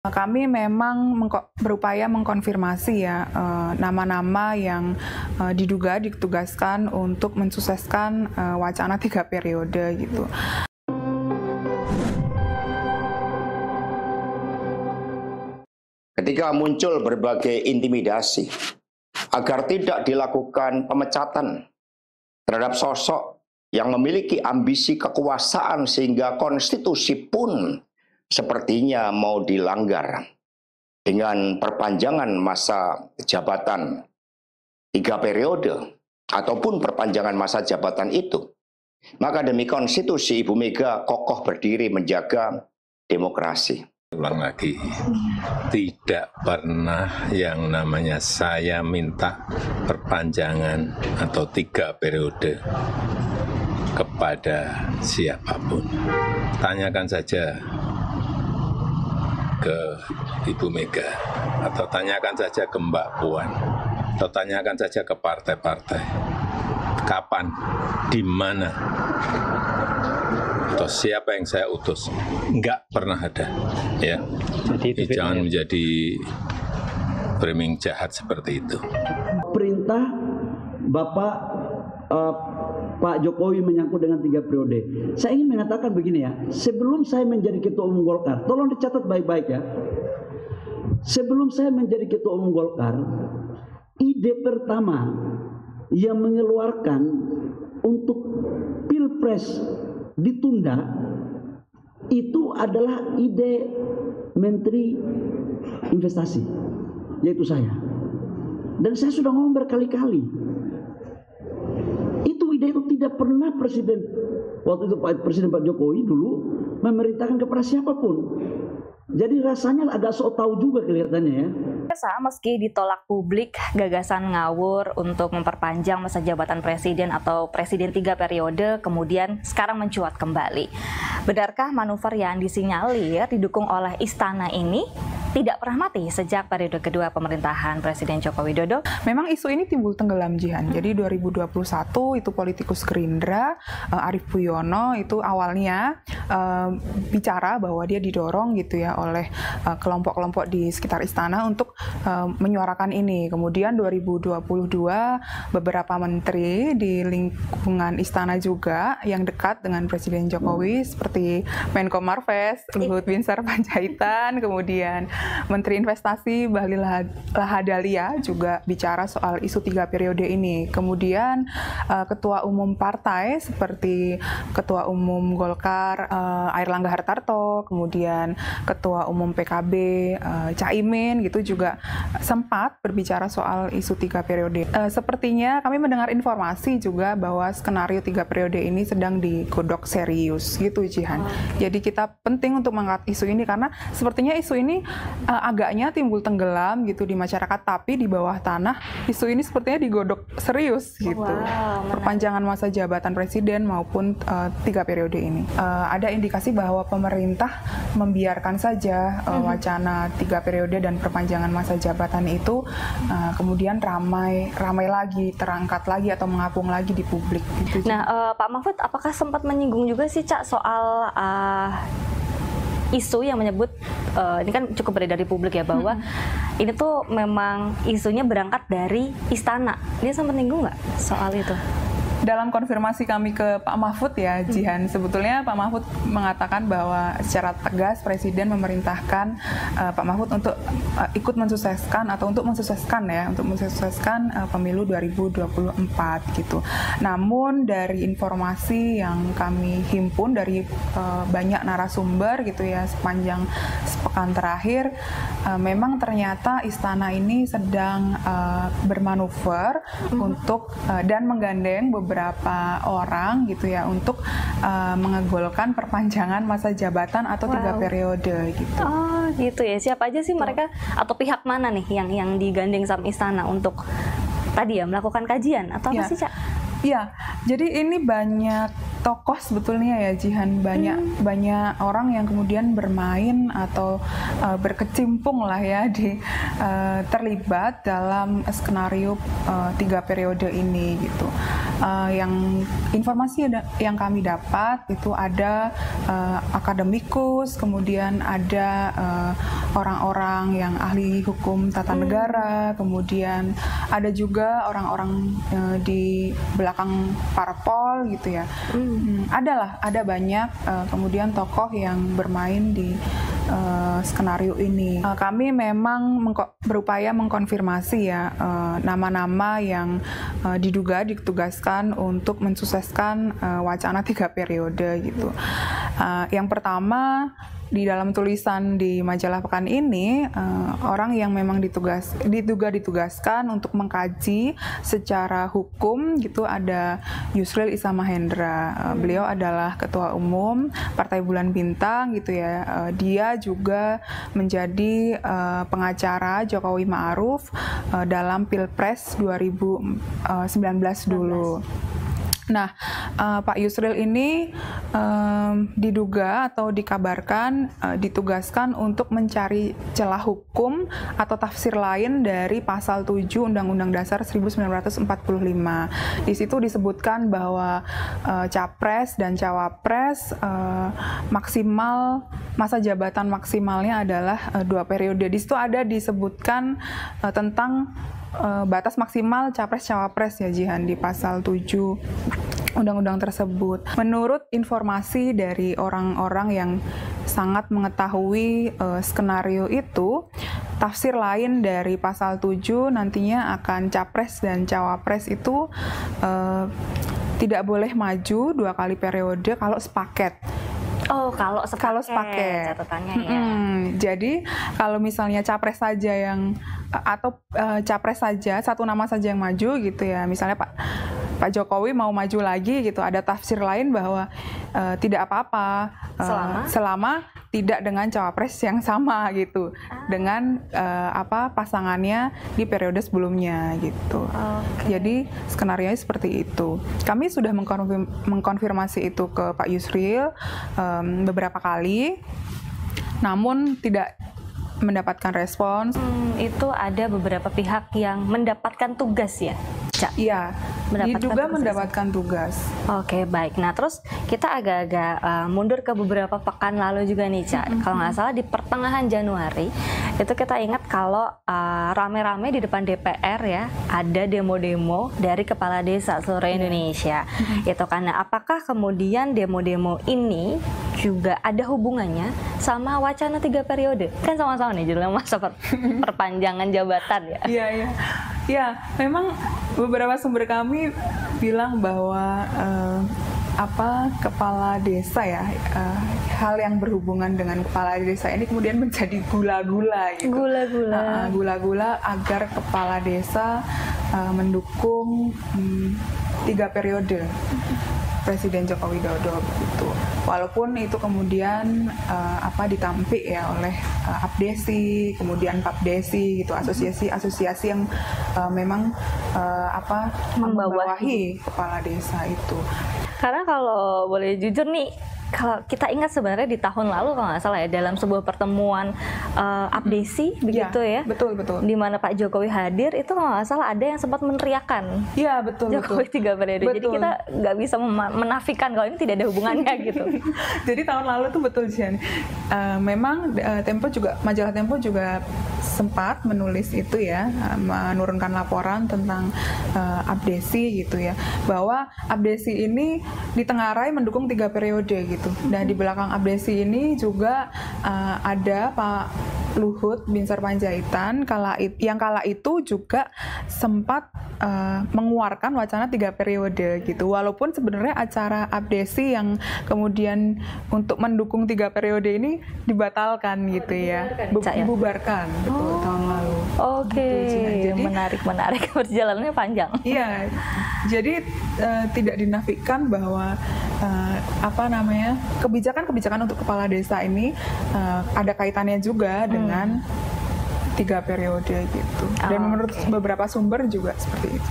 Kami memang berupaya mengkonfirmasi ya nama-nama yang diduga ditugaskan untuk mensukseskan wacana 3 periode gitu. Ketika muncul berbagai intimidasi agar tidak dilakukan pemecatan terhadap sosok yang memiliki ambisi kekuasaan sehingga konstitusi pun sepertinya mau dilanggar dengan perpanjangan masa jabatan 3 periode ataupun perpanjangan masa jabatan itu, maka demi konstitusi Ibu Mega kokoh berdiri menjaga demokrasi. Ulang lagi, tidak pernah yang namanya saya minta perpanjangan atau 3 periode kepada siapapun. Tanyakan saja ke Ibu Mega, atau tanyakan saja ke Mbak Puan, atau tanyakan saja ke partai-partai. Kapan, di mana, atau siapa yang saya utus? Enggak pernah ada. Ya, jangan menjadi framing jahat seperti itu. Perintah Bapak Pak Jokowi menyangkut dengan 3 periode. Saya ingin mengatakan begini ya, sebelum saya menjadi Ketua Umum Golkar, tolong dicatat baik-baik ya. Sebelum saya menjadi Ketua Umum Golkar, ide pertama yang mengeluarkan untuk Pilpres ditunda itu adalah ide Menteri Investasi, yaitu saya. Dan saya sudah ngomong berkali-kali, ide itu tidak pernah Presiden waktu itu Presiden Pak Jokowi dulu memerintahkan kepada siapapun. Jadi rasanya agak sok tahu juga kelihatannya ya. Meski ditolak publik, gagasan ngawur untuk memperpanjang masa jabatan presiden atau presiden 3 periode kemudian sekarang mencuat kembali. Benarkah manuver yang disinyalir didukung oleh istana ini tidak pernah mati sejak periode kedua pemerintahan Presiden Joko Widodo? Memang isu ini timbul tenggelam, Jihan. Jadi 2021 itu politikus Gerindra, Arief Puyono itu awalnya bicara bahwa dia didorong gitu ya oleh kelompok-kelompok di sekitar istana untuk menyuarakan ini. Kemudian 2022 beberapa menteri di lingkungan istana juga yang dekat dengan Presiden Jokowi seperti Menko Marves, Luhut Binsar Panjaitan, kemudian Menteri Investasi Bahlil Lahadalia juga bicara soal isu 3 periode ini. Kemudian ketua umum partai seperti ketua umum Golkar Airlangga Hartarto, kemudian ketua umum PKB Caimin gitu juga sempat berbicara soal isu 3 periode. Sepertinya kami mendengar informasi juga bahwa skenario 3 periode ini sedang digodok serius gitu, Jihan. Jadi kita penting untuk mengangkat isu ini karena sepertinya isu ini agaknya timbul tenggelam gitu di masyarakat, tapi di bawah tanah isu ini sepertinya digodok serius gitu. Perpanjangan masa jabatan presiden maupun 3 periode ini. Ada indikasi bahwa pemerintah membiarkan saja wacana 3 periode dan perpanjangan masa jabatan itu kemudian ramai lagi, terangkat lagi atau mengapung lagi di publik. Gitu. Nah, Pak Mahfud, apakah sempat menyinggung juga sih, Cak, soal isu yang menyebut ini kan cukup beredar di publik ya bahwa ini tuh memang isunya berangkat dari istana. Dia sempat menyinggung nggak soal itu? Dalam konfirmasi kami ke Pak Mahfud ya, Jihan, sebetulnya Pak Mahfud mengatakan bahwa secara tegas Presiden memerintahkan Pak Mahfud untuk ikut mensukseskan atau untuk mensukseskan pemilu 2024 gitu. Namun dari informasi yang kami himpun dari banyak narasumber gitu ya sepanjang sepekan terakhir, memang ternyata istana ini sedang bermanuver untuk dan menggandeng beberapa orang gitu ya untuk mengegolkan perpanjangan masa jabatan atau 3 periode gitu. Oh gitu ya, siapa aja sih mereka atau pihak mana nih yang digandeng sama istana untuk tadi ya melakukan kajian atau apa sih, Cak? Iya, jadi ini banyak tokoh sebetulnya ya, Jihan, banyak orang yang kemudian bermain atau berkecimpung lah ya di terlibat dalam skenario 3 periode ini gitu. yang informasi yang kami dapat itu ada akademikus, kemudian ada orang-orang yang ahli hukum tata negara, kemudian ada juga orang-orang di belakang parpol gitu ya. Ada banyak kemudian tokoh yang bermain di skenario ini. Kami memang berupaya mengkonfirmasi ya nama-nama yang diduga ditugaskan untuk mensukseskan wacana 3 periode gitu. Yang pertama, di dalam tulisan di majalah Pekan ini, orang yang memang diduga ditugaskan untuk mengkaji secara hukum gitu ada Yusril Issa Mahendra. Beliau adalah Ketua Umum Partai Bulan Bintang gitu ya. Dia juga menjadi pengacara Jokowi Ma'ruf dalam Pilpres 2019 dulu. Nah, Pak Yusril ini diduga atau dikabarkan ditugaskan untuk mencari celah hukum atau tafsir lain dari pasal 7 Undang-Undang Dasar 1945. Di situ disebutkan bahwa capres dan cawapres maksimal masa jabatan maksimalnya adalah 2 periode. Di situ ada disebutkan tentang batas maksimal capres-cawapres ya Jihan di pasal 7 undang-undang tersebut. Menurut informasi dari orang-orang yang sangat mengetahui skenario itu, tafsir lain dari pasal 7 nantinya akan capres dan cawapres itu tidak boleh maju 2 kali periode kalau sepaket. Oh, kalau sepaket catatannya ya. Jadi kalau misalnya capres saja yang atau capres saja satu nama saja yang maju gitu ya, misalnya Pak Jokowi mau maju lagi gitu, ada tafsir lain bahwa tidak apa-apa selama tidak dengan cawapres yang sama gitu dengan pasangannya di periode sebelumnya gitu. Jadi skenario seperti itu. Kami sudah mengkonfirmasi itu ke Pak Yusril beberapa kali, namun tidak mendapatkan respons. Itu ada beberapa pihak yang mendapatkan tugas ya? Iya, diduga mendapatkan tugas. Oke, baik. Nah, terus kita agak-agak mundur ke beberapa pekan lalu juga nih, Cak. Kalau nggak salah di pertengahan Januari, itu kita ingat kalau rame-rame di depan DPR ya, ada demo-demo dari kepala desa seluruh Indonesia. Itu karena apakah kemudian demo-demo ini juga ada hubungannya sama wacana 3 periode? Kan sama-sama nih judulnya masa perpanjangan jabatan ya. Iya. Ya, memang beberapa sumber kami bilang bahwa kepala desa ya, hal yang berhubungan dengan kepala desa ini kemudian menjadi gula-gula gitu. Gula-gula agar kepala desa mendukung 3 periode Presiden Joko Widodo begitu. Walaupun itu kemudian ditampik ya oleh Abdesi, kemudian Papdesi gitu, asosiasi-asosiasi yang memang membawahi kepala desa itu. Karena kalau boleh jujur nih, kalau kita ingat sebenarnya di tahun lalu kalau nggak salah ya, dalam sebuah pertemuan Abdesi begitu ya, betul di mana Pak Jokowi hadir, itu kalau nggak salah ada yang sempat meneriakan Jokowi 3 periode. Jadi kita nggak bisa menafikan kalau ini tidak ada hubungannya gitu. Jadi tahun lalu tuh betul Jian, memang majalah Tempo juga sempat menulis itu ya, menurunkan laporan tentang Abdesi gitu ya, bahwa Abdesi ini ditengarai mendukung 3 periode gitu. Dan di belakang Abdesi ini juga ada Pak Luhut Binsar Panjaitan yang kala itu juga sempat mengeluarkan wacana 3 periode gitu. Walaupun sebenarnya acara Abdesi yang kemudian untuk mendukung 3 periode ini dibatalkan gitu ya, dibubarkan betul tahun lalu. Oke, jadi menarik perjalanannya panjang. Iya, jadi tidak dinafikan bahwa kebijakan untuk kepala desa ini ada kaitannya juga dengan 3 periode gitu. Dan menurut beberapa sumber juga seperti itu.